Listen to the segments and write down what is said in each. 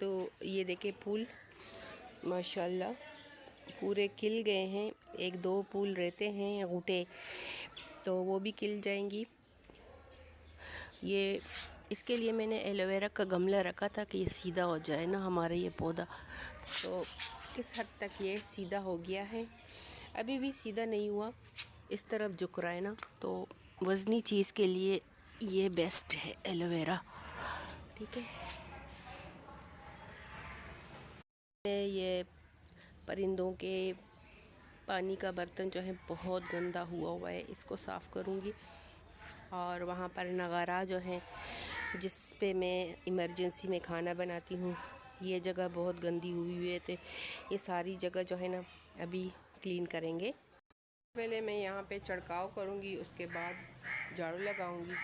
तो ये देखे फूल माशाल्लाह पूरे खिल गए हैं। एक दो फूल रहते हैं घुटे, तो वो भी खिल जाएंगी। ये इसके लिए मैंने एलोवेरा का गमला रखा था कि ये सीधा हो जाए ना हमारा ये पौधा। तो किस हद तक ये सीधा हो गया है, अभी भी सीधा नहीं हुआ, इस तरफ झुक रहा है ना। तो वज़नी चीज़ के लिए ये बेस्ट है एलोवेरा, ठीक है। ये परिंदों के पानी का बर्तन जो है बहुत गंदा हुआ है, इसको साफ़ करूँगी। और वहाँ पर नगारा जो है जिस पे मैं इमरजेंसी में खाना बनाती हूँ, ये जगह बहुत गंदी हुई है, तो ये सारी जगह जो है ना अभी क्लीन करेंगे। पहले मैं यहाँ पे छिड़काव करूँगी, उसके बाद झाड़ू लगाऊँगी।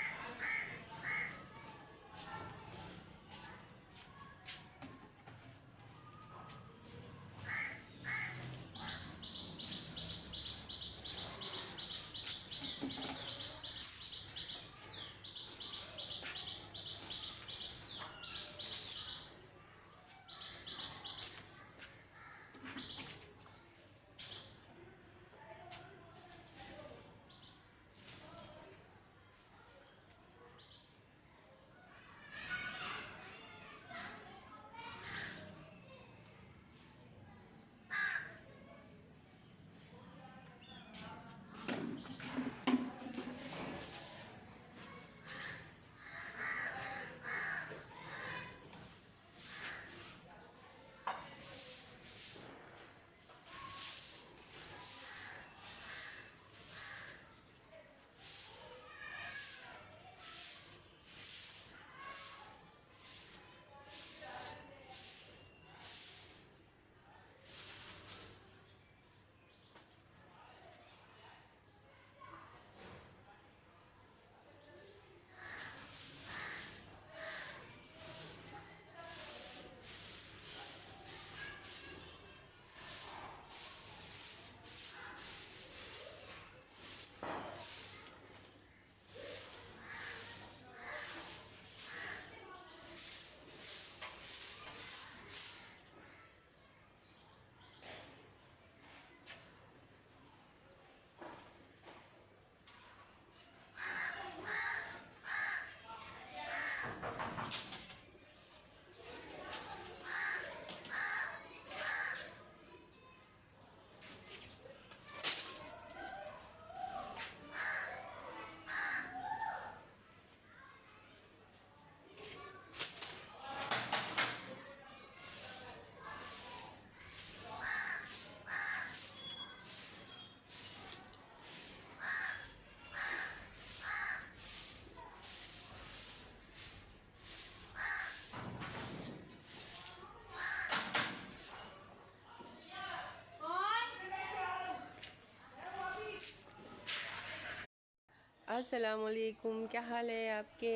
अस्सलामुअलैकुम, क्या हाल है आपके।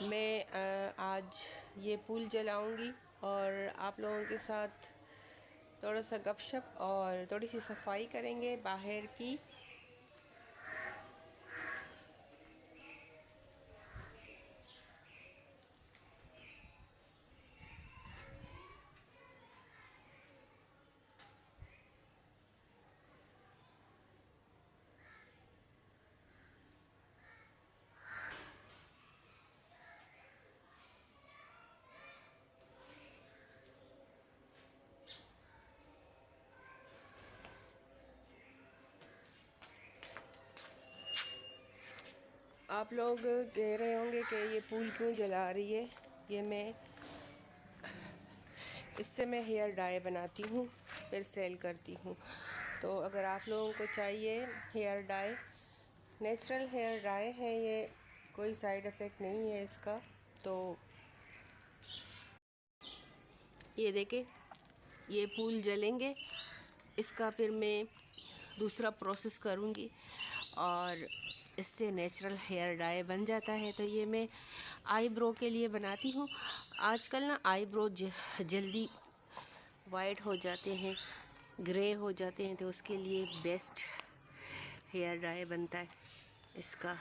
मैं आज ये पुल जलाऊंगी और आप लोगों के साथ थोड़ा सा गपशप और थोड़ी सी सफाई करेंगे बाहर की। आप लोग कह रहे होंगे कि ये पुल क्यों जला रही है। ये इससे मैं हेयर डाई बनाती हूँ, फिर सेल करती हूँ। तो अगर आप लोगों को चाहिए hair dye, natural hair dye है ये, कोई साइड इफ़ेक्ट नहीं है इसका। तो ये देखें, ये फूल जलेंगे, इसका फिर मैं दूसरा प्रोसेस करूँगी और इससे नेचुरल हेयर डाई बन जाता है। तो ये मैं आईब्रो के लिए बनाती हूँ। आजकल ना आईब्रो जल्दी वाइट हो जाते हैं, ग्रे हो जाते हैं, तो उसके लिए बेस्ट हेयर डाई बनता है इसका।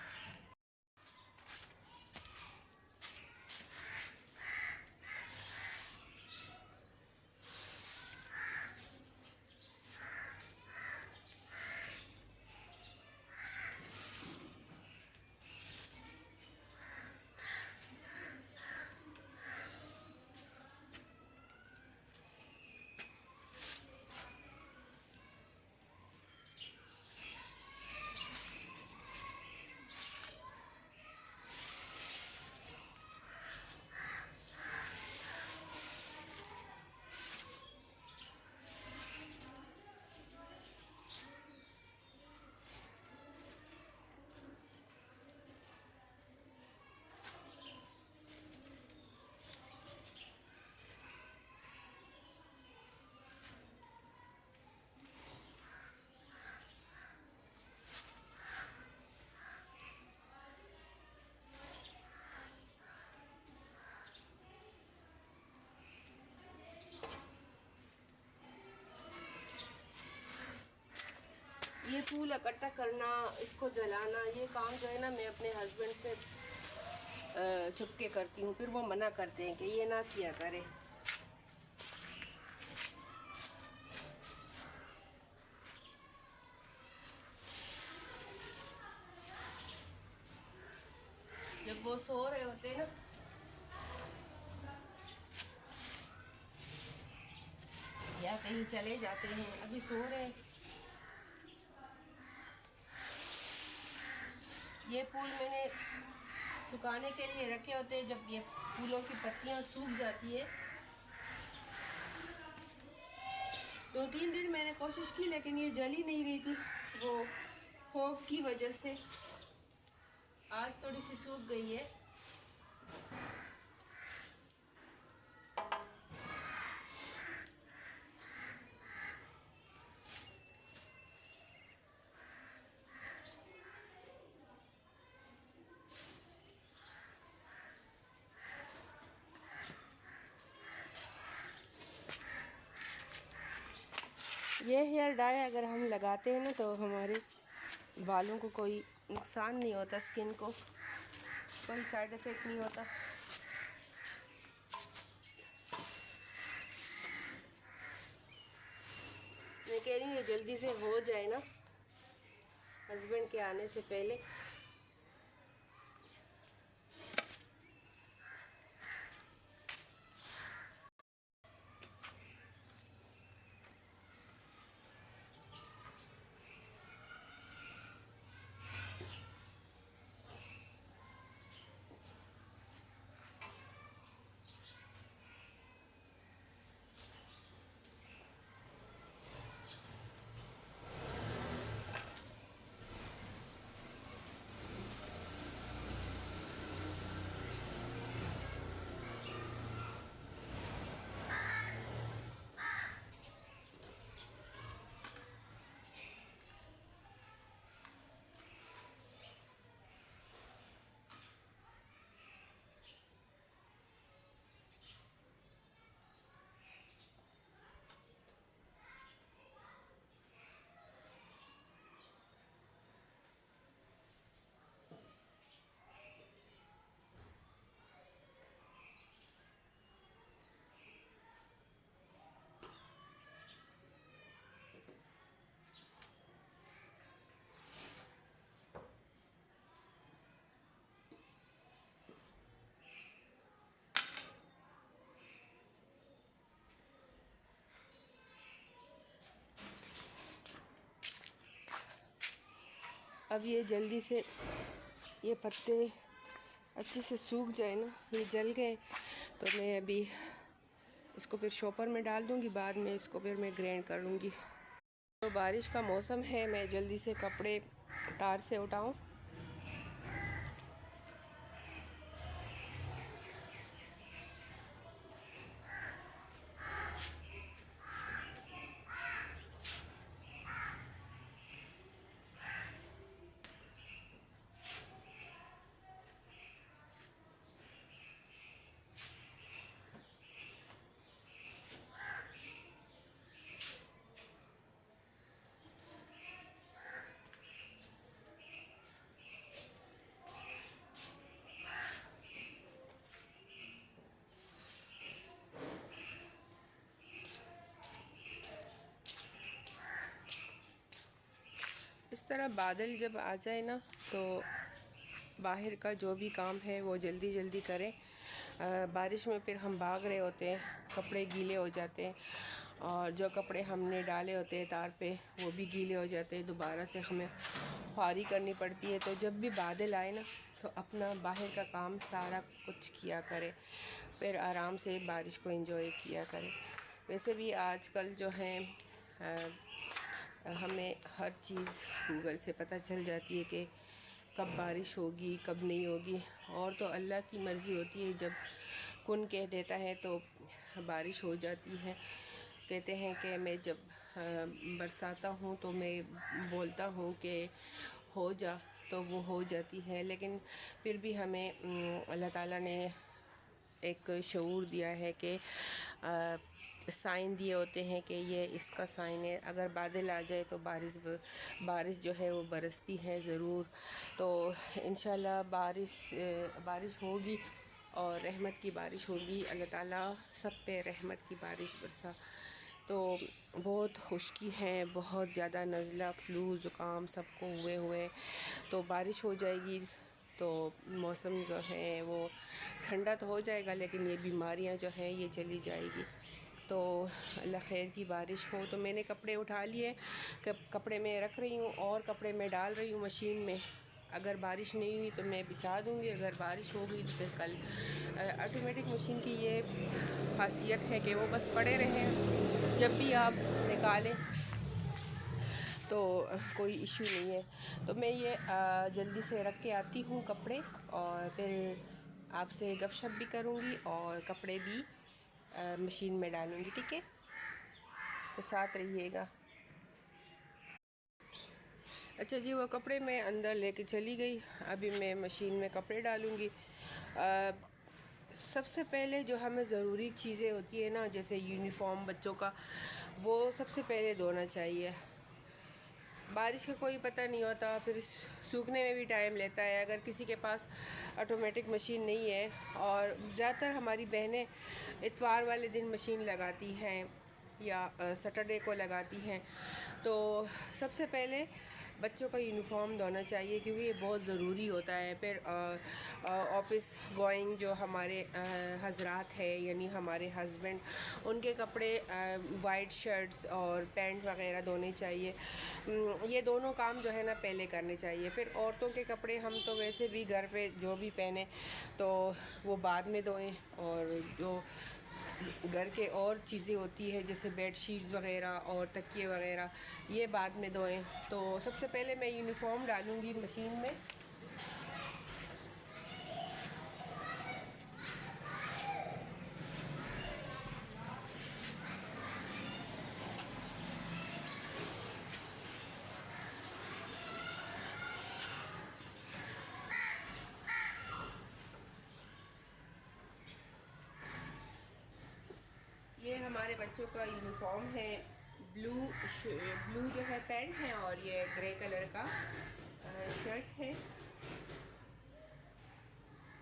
फूल इकट्ठा करना, इसको जलाना, ये काम जो है ना मैं अपने हस्बैंड से छुपके करती हूँ। फिर वो मना करते हैं कि ये ना किया करे। जब वो सो रहे होते हैं ना, या कहीं चले जाते हैं, अभी सो रहे हैं। ये फूल मैंने सुखाने के लिए रखे होते हैं। जब ये फूलों की पत्तियां सूख जाती है, 2-3 दिन मैंने कोशिश की लेकिन ये जल ही नहीं रही थी, वो फोग की वजह से। आज थोड़ी सी सूख गई है। ये हेयर डाई अगर हम लगाते हैं ना तो हमारे बालों को कोई नुकसान नहीं होता, स्किन को कोई साइड इफ़ेक्ट नहीं होता। मैं कह रही हूँ ये जल्दी से हो जाए ना, हस्बैंड के आने से पहले। अब ये जल्दी से ये पत्ते अच्छे से सूख जाए ना, ये जल गए तो मैं अभी इसको फिर शॉपर में डाल दूँगी। बाद में इसको फिर मैं ग्राइंड कर लूँगी। तो बारिश का मौसम है, मैं जल्दी से कपड़े तार से उठाऊँ। इस तरह बादल जब आ जाए ना तो बाहर का जो भी काम है वो जल्दी जल्दी करें। बारिश में फिर हम भाग रहे होते हैं, कपड़े गीले हो जाते हैं और जो कपड़े हमने डाले होते हैं तार पे वो भी गीले हो जाते हैं, दोबारा से हमें ख्वारी करनी पड़ती है। तो जब भी बादल आए ना तो अपना बाहर का काम सारा कुछ किया करें, फिर आराम से बारिश को एंजॉय किया करें। वैसे भी आजकल जो है हमें हर चीज़ गूगल से पता चल जाती है कि कब बारिश होगी कब नहीं होगी, और तो अल्लाह की मर्ज़ी होती है। जब कुन कह देता है तो बारिश हो जाती है। कहते हैं कि मैं जब बरसाता हूँ तो मैं बोलता हूँ कि हो जा, तो वो हो जाती है। लेकिन फिर भी हमें अल्लाह ताला ने एक शऊर दिया है कि साइन दिए होते हैं कि ये इसका साइन है। अगर बादल आ जाए तो बारिश जो है वो बरसती है ज़रूर। तो इंशाल्लाह बारिश होगी और रहमत की बारिश होगी। अल्लाह ताला सब पे रहमत की बारिश बरसा। तो बहुत खुश्की है, बहुत ज़्यादा नज़ला, फ्लू, ज़ुकाम सबको हुए तो बारिश हो जाएगी तो मौसम जो है वो ठंडा तो हो जाएगा, लेकिन ये बीमारियां जो हैं ये चली जाएगी। तो अल्लाह खैर की बारिश हो। तो मैंने कपड़े उठा लिए, कपड़े मैं रख रही हूँ और कपड़े मैं डाल रही हूँ मशीन में। अगर बारिश नहीं हुई तो मैं बिछा दूँगी, अगर बारिश हो गई तो फिर कल। ऑटोमेटिक मशीन की ये खासियत है कि वो बस पड़े रहें, जब भी आप निकालें तो कोई इशू नहीं है। तो मैं ये जल्दी से रख के आती हूँ कपड़े, और फिर आपसे गपशप भी करूँगी और कपड़े भी मशीन में डालूँगी, ठीक है? तो साथ रहिएगा। अच्छा जी, वो कपड़े मैं अंदर लेके चली गई। अभी मैं मशीन में कपड़े डालूँगी। सबसे पहले जो हमें ज़रूरी चीज़ें होती है ना, जैसे यूनिफॉर्म बच्चों का, वो सबसे पहले धोना चाहिए। बारिश का कोई पता नहीं होता, फिर सूखने में भी टाइम लेता है। अगर किसी के पास ऑटोमेटिक मशीन नहीं है, और ज़्यादातर हमारी बहनें इतवार वाले दिन मशीन लगाती हैं या सैटरडे को लगाती हैं, तो सबसे पहले बच्चों का यूनिफॉर्म धोना चाहिए, क्योंकि ये बहुत ज़रूरी होता है। फिर ऑफिस गोइंग जो हमारे हजरात है, यानी हमारे हस्बैंड, उनके कपड़े वाइट शर्ट्स और पैंट वगैरह धोने चाहिए। ये दोनों काम जो है ना पहले करने चाहिए। फिर औरतों के कपड़े हम तो वैसे भी घर पे जो भी पहने तो वो बाद में धोएं, और जो घर के और चीज़ें होती है जैसे बेड शीट्स वगैरह और तकिए वगैरह, ये बाद में धोएं। तो सबसे पहले मैं यूनिफॉर्म डालूँगी मशीन में। ये हमारे बच्चों का यूनिफॉर्म है। ब्लू जो है पैंट है, और ये ग्रे कलर का शर्ट है।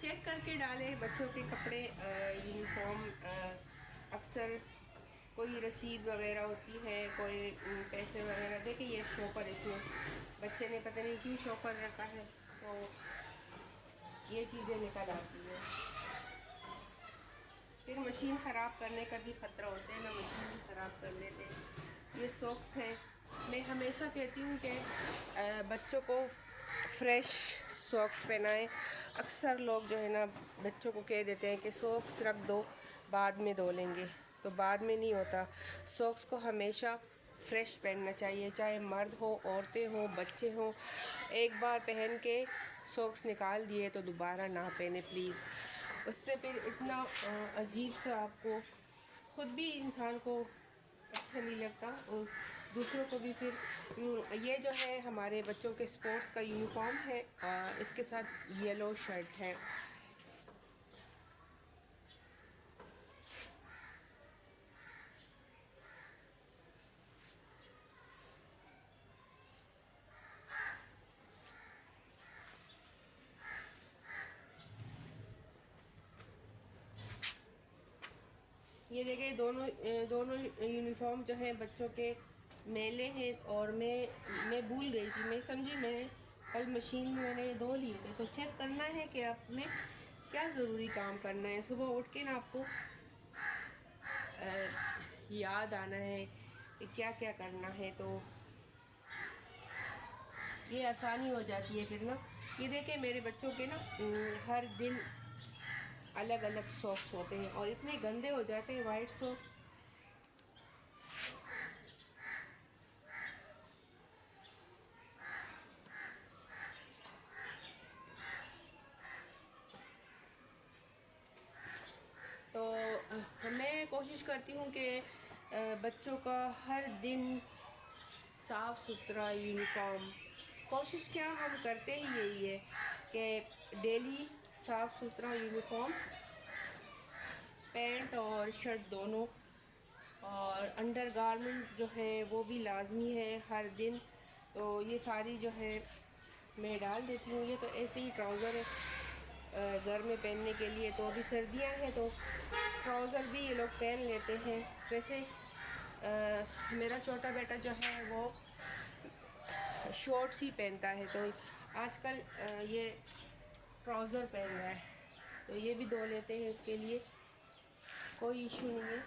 चेक करके डालें बच्चों के कपड़े, यूनिफॉर्म। अक्सर कोई रसीद वगैरह होती है, कोई पैसे वगैरह। देखिए ये शॉपर, इसमें बच्चे ने पता नहीं क्यों शॉपर रखा है, तो ये चीज़ें निकल आती हैं। फिर मशीन ख़राब करने का भी ख़तरा होता है ना, मशीन भी ख़राब कर लेते हैं। ये सॉक्स हैं। मैं हमेशा कहती हूँ कि बच्चों को फ्रेश सॉक्स पहनाएं। अक्सर लोग जो है ना बच्चों को कह देते हैं कि सॉक्स रख दो, बाद में धो लेंगे, तो बाद में नहीं होता। सॉक्स को हमेशा फ्रेश पहनना चाहिए, चाहे मर्द हो, औरतें हो, बच्चे हों। एक बार पहन के सॉक्स निकाल दिए तो दोबारा ना पहने प्लीज़। उससे फिर इतना अजीब सा आपको, खुद भी इंसान को अच्छा नहीं लगता और दूसरों को भी। फिर ये जो है हमारे बच्चों के स्पोर्ट्स का यूनिफॉर्म है, इसके साथ येलो शर्ट है। ये देखिए दोनों यूनिफॉर्म जो हैं बच्चों के मैले हैं, और मैं भूल गई थी, मैं समझी मैंने कल मशीन में मैंने ये धो लिए थे। तो चेक करना है कि आपने क्या ज़रूरी काम करना है। सुबह उठ के ना आपको याद आना है कि क्या क्या करना है, तो ये आसानी हो जाती है फिर ना। ये देखिए मेरे बच्चों के ना हर दिन अलग अलग सॉक्स होते हैं, और इतने गंदे हो जाते हैं वाइट सॉक्स। तो मैं कोशिश करती हूँ कि बच्चों का हर दिन साफ़ सुथरा यूनिफॉर्म, कोशिश क्या हम करते ही यही है कि डेली साफ़ सुथरा यूनिफॉर्म, पैंट और शर्ट दोनों और अंडर गारमेंट जो है वो भी लाजमी है हर दिन। तो ये सारी जो है मैं डाल देती हूँ। ये तो ऐसे ही ट्राउज़र है घर में पहनने के लिए। तो अभी सर्दियाँ हैं तो ट्राउज़र भी ये लोग पहन लेते हैं। वैसे मेरा छोटा बेटा जो है वो शॉर्ट्स ही पहनता है, तो आजकल ये ट्राउज़र पहन रहा है, तो ये भी धो लेते हैं। इसके लिए कोई इशू नहीं है,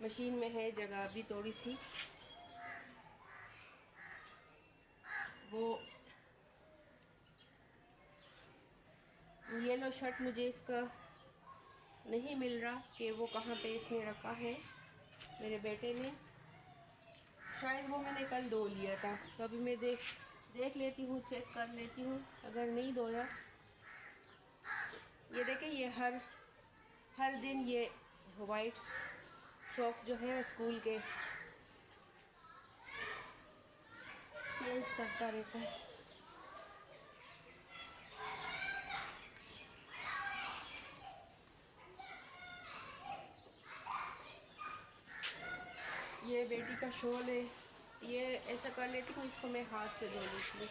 मशीन में है जगह भी थोड़ी सी। वो येलो शर्ट मुझे इसका नहीं मिल रहा कि वो कहाँ पे इसने रखा है मेरे बेटे ने। शायद वो मैंने कल धो लिया था, तो अभी मैं देख लेती हूँ, चेक कर लेती हूँ। अगर नहीं धोया, ये देखें, ये हर दिन ये वाइट सॉक्स जो है स्कूल के चेंज करता रहता है। ये बेटी का शॉल है, ये ऐसा कर लेती हूँ, इसको मैं हाथ से धो लेती हूँ।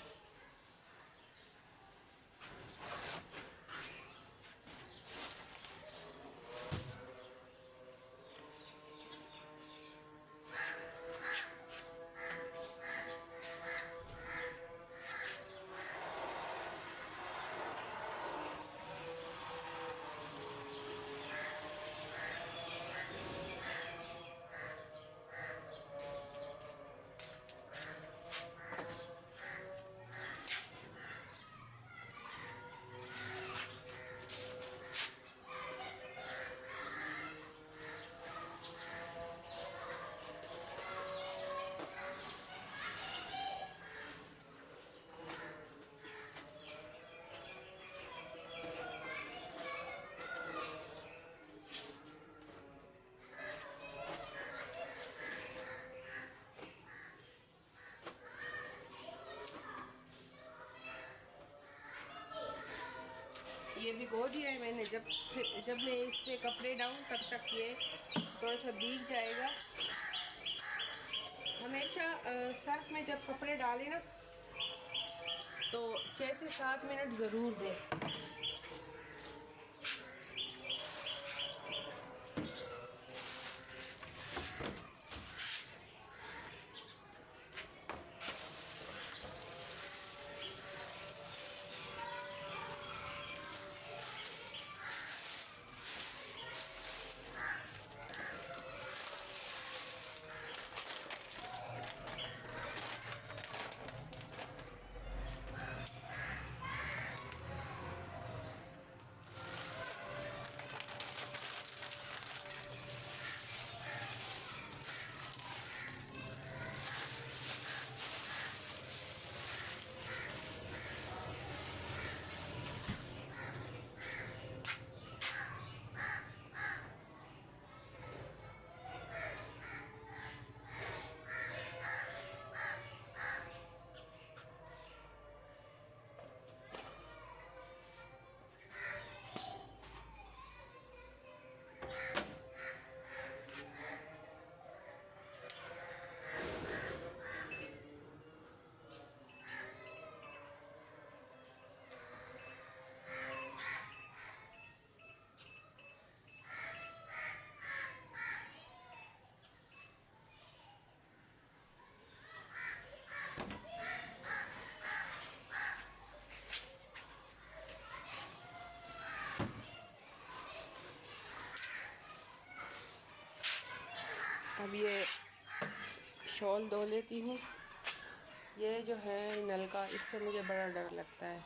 ये भिगो दिया है मैंने। जब मैं इस पर कपड़े डालूँ तब तक ये थोड़ा सा भीग जाएगा। हमेशा सर्फ में जब कपड़े डालें ना, तो 6 से 7 मिनट ज़रूर दें। अब ये शॉल धो लेती हूँ। ये जो है नल का, इससे मुझे बड़ा डर लगता है।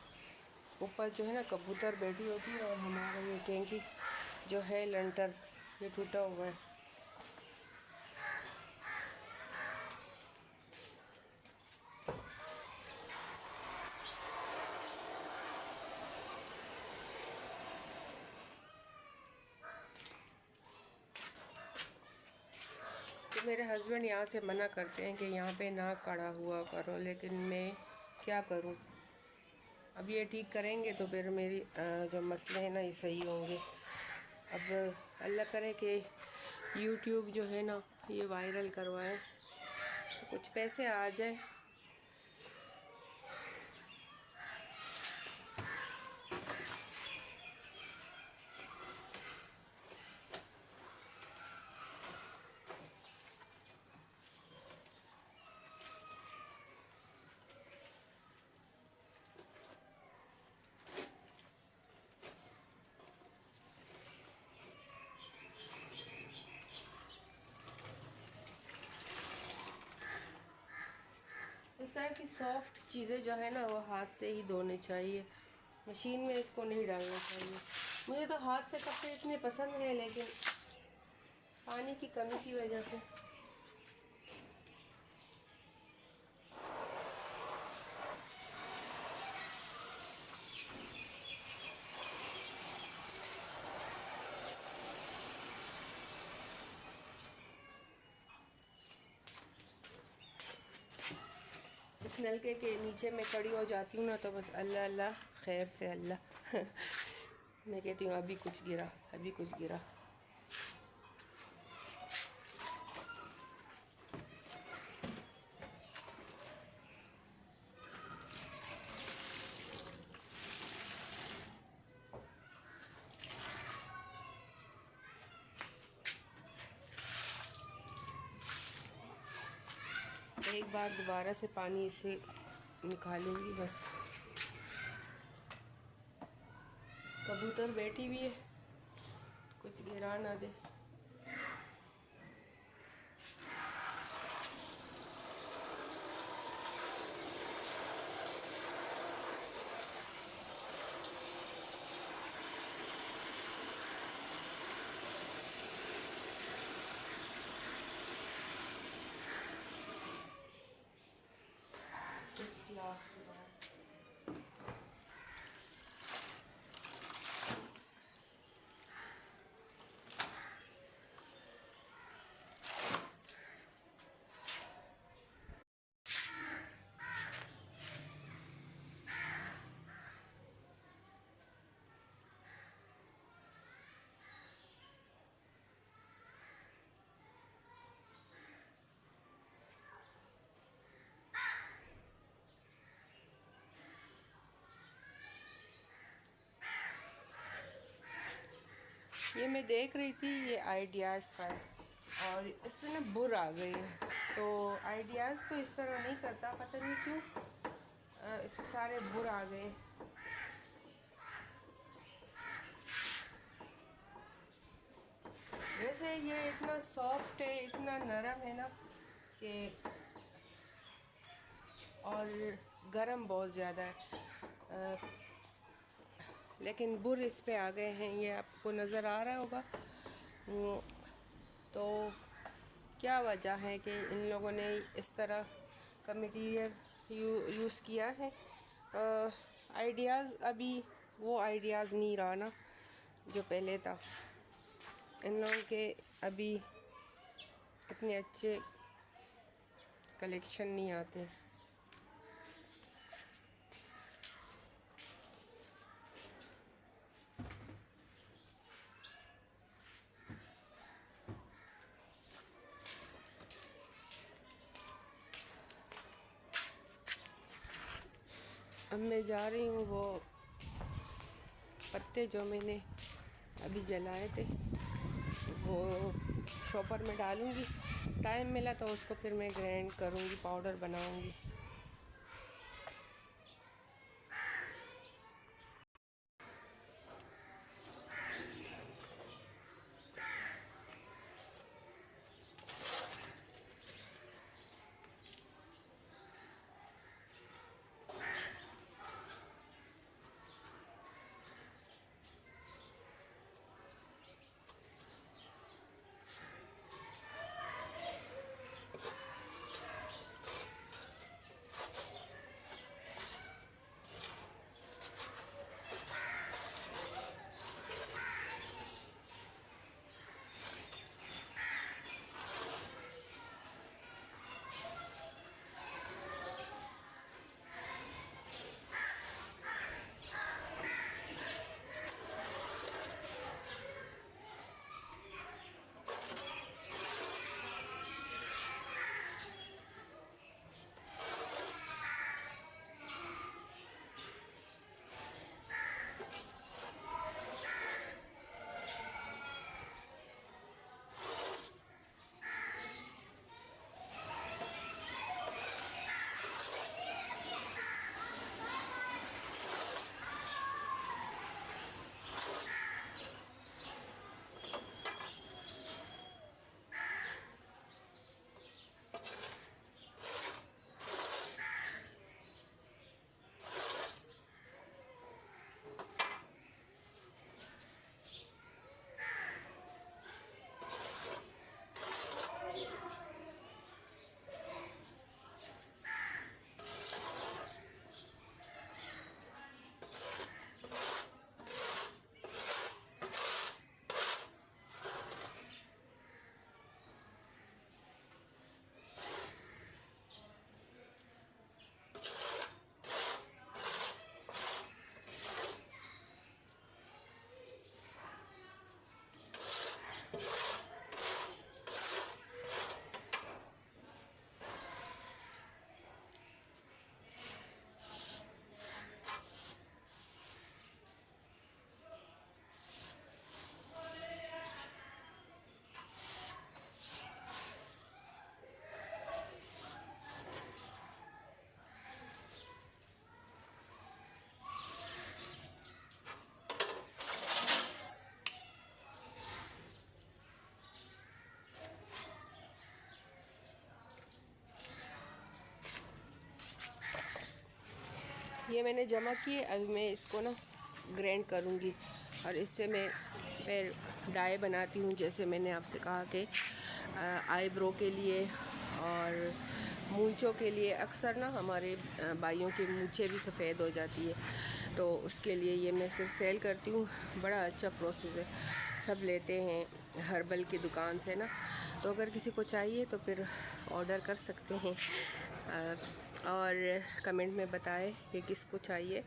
ऊपर जो है ना कबूतर बैठी होती है, और हमारा ये टैंकी जो है लंटर ये टूटा हुआ है। तो मेरे हस्बैंड यहाँ से मना करते हैं कि यहाँ पे ना खड़ा हुआ करो, लेकिन मैं क्या करूँ। अब ये ठीक करेंगे तो फिर मेरी जो मसले हैं ना ये सही होंगे। अब अल्लाह करे कि यूट्यूब जो है ना ये वायरल करवाए, कुछ पैसे आ जाए। इस तरह की सॉफ्ट चीज़ें जो है ना वो हाथ से ही धोने चाहिए, मशीन में इसको नहीं डालना चाहिए। मुझे तो हाथ से कपड़े इतने पसंद हैं, लेकिन पानी की कमी की वजह से इस नलके के नीचे मैं खड़ी हो जाती हूँ ना, तो बस अल्लाह अल्लाह खैर से अल्लाह मैं कहती हूँ अभी कुछ गिरा, अभी कुछ गिरा। एक बार दोबारा से पानी इसे निकालूंगी बस। कबूतर बैठी हुई है, कुछ गिरा ना दे। ये मैं देख रही थी, ये आइडियाज़ का है और इसमें ना बुर आ गई है। तो आइडियाज़ तो इस तरह नहीं करता, पता नहीं क्यों इसमें सारे बुर आ गए। वैसे ये इतना सॉफ्ट है, इतना नरम है ना कि, और गरम बहुत ज़्यादा है, लेकिन बुर इस पे आ गए हैं। ये आपको नज़र आ रहा होगा। तो क्या वजह है कि इन लोगों ने इस तरह का मटीरियल यूज़ किया है। आइडियाज़ अभी वो आइडियाज़ नहीं रहा ना जो पहले था। इन लोगों के अभी इतने अच्छे कलेक्शन नहीं आते। अब मैं जा रही हूँ, वो पत्ते जो मैंने अभी जलाए थे वो शॉपर में डालूँगी। टाइम मिला तो उसको फिर मैं ग्राइंड करूँगी, पाउडर बनाऊँगी। ये मैंने जमा किए, अभी मैं इसको ना ग्राइंड करूँगी और इससे मैं फिर डाई बनाती हूँ। जैसे मैंने आपसे कहा कि आईब्रो के लिए और मूंछों के लिए अक्सर ना हमारे भाइयों की मूंछें भी सफ़ेद हो जाती है, तो उसके लिए ये मैं फिर सेल करती हूँ। बड़ा अच्छा प्रोसेस है, सब लेते हैं हर्बल की दुकान से ना, तो अगर किसी को चाहिए तो फिर ऑर्डर कर सकते हैं और कमेंट में बताएं कि किसको चाहिए।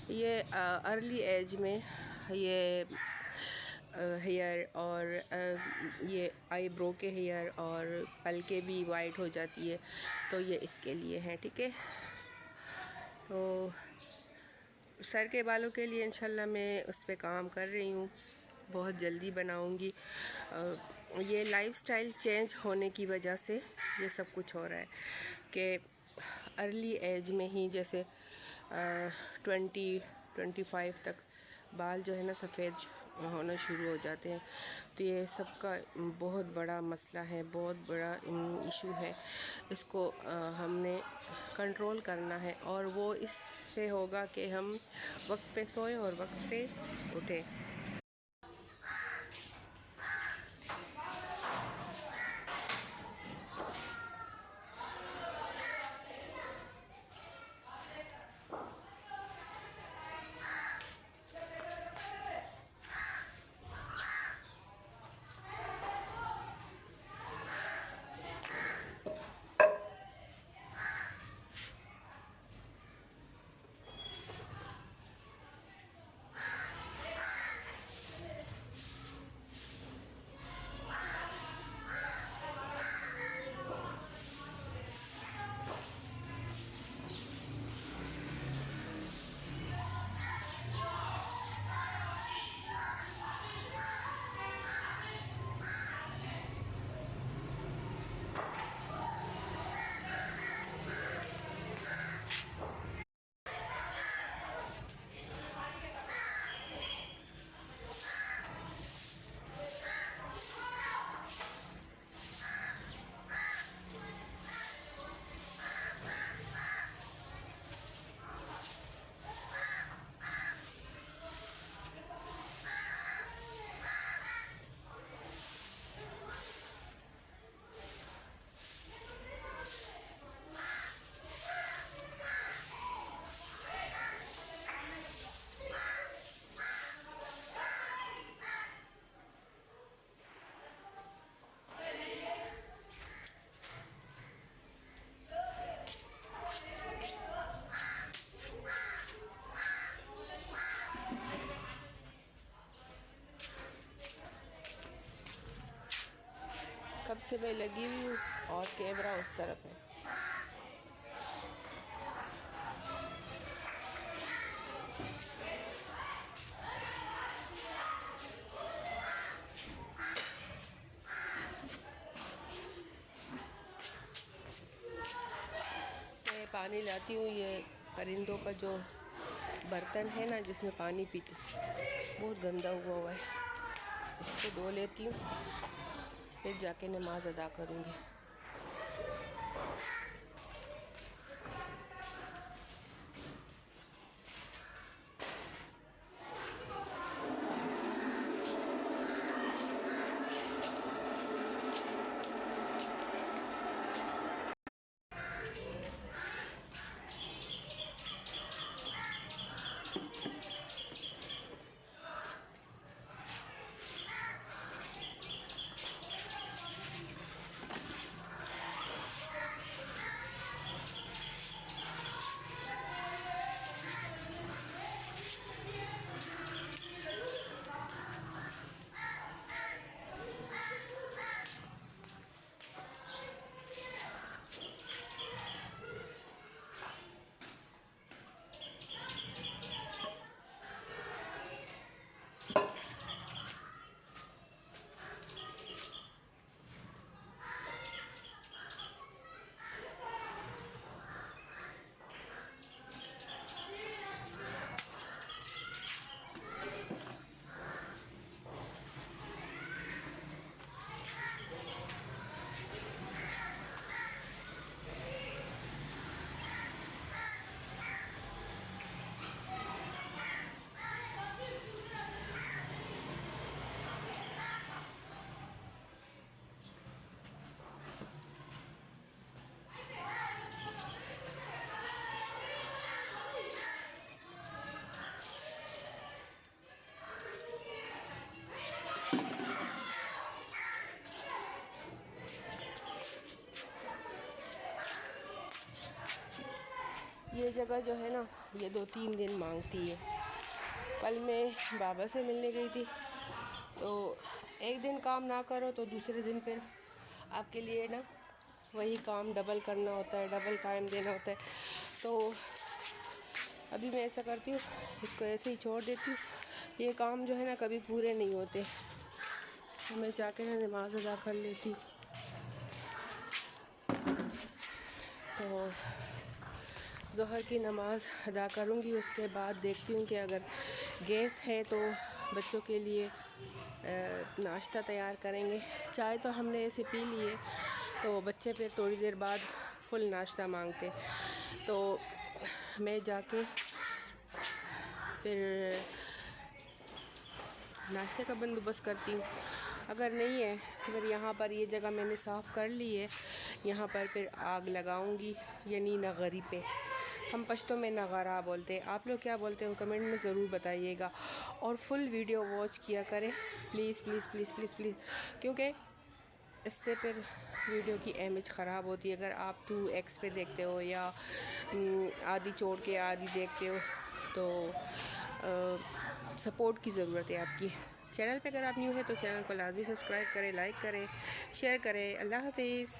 ये अर्ली एज में ये हेयर और ये आईब्रो के हेयर और पलके भी वाइट हो जाती है, तो ये इसके लिए है। ठीक है, तो सर के बालों के लिए इंशाल्लाह मैं उस पर काम कर रही हूँ, बहुत जल्दी बनाऊँगी। ये लाइफस्टाइल चेंज होने की वजह से ये सब कुछ हो रहा है कि अर्ली एज में ही जैसे 20-25 तक बाल जो है ना सफ़ेद होना शुरू हो जाते हैं। तो ये सबका बहुत बड़ा मसला है, बहुत बड़ा इशू है। इसको हमने कंट्रोल करना है और वो इससे होगा कि हम वक्त पे सोएं और वक्त पे उठें। कब से मैं लगी हुई हूँ और कैमरा उस तरफ है। मैं पानी लाती हूँ, ये परिंदों का जो बर्तन है ना जिसमें पानी पीती, बहुत गंदा हुआ है, इसको धो लेती हूँ, फिर जाके नमाज अदा करूँगी। ये जगह जो है ना, ये 2-3 दिन मांगती है। कल मैं बाबा से मिलने गई थी, तो एक दिन काम ना करो तो दूसरे दिन फिर आपके लिए ना वही काम डबल करना होता है, डबल टाइम देना होता है। तो अभी मैं ऐसा करती हूँ, इसको ऐसे ही छोड़ देती हूँ। ये काम जो है ना कभी पूरे नहीं होते, तो मैं जाके ना नमाज अदा कर लेती हूँ। तो ज़ोहर की नमाज़ अदा करूँगी, उसके बाद देखती हूँ कि अगर गैस है तो बच्चों के लिए नाश्ता तैयार करेंगे। चाय तो हमने ऐसे पी ली है, तो बच्चे फिर थोड़ी देर बाद फुल नाश्ता मांगते, तो मैं जाके फिर नाश्ते का बंदोबस्त करती हूँ। अगर नहीं है, अगर यहाँ पर ये जगह मैंने साफ़ कर ली है, यहाँ पर फिर आग लगाऊंगी, यानी नगरी पे। हम पश्तो में नगारा बोलते हैं, आप लोग क्या बोलते हो कमेंट में ज़रूर बताइएगा। और फुल वीडियो वॉच किया करें please please please please please, क्योंकि इससे फिर वीडियो की इमेज ख़राब होती है। अगर आप 2x पे देखते हो या आधी छोड़ के आधी देखते हो, तो सपोर्ट की ज़रूरत है आपकी। चैनल पे अगर आप न्यू है तो चैनल को लाजमी सब्सक्राइब करें, लाइक करें, शेयर करें। अल्लाह हाफिज़।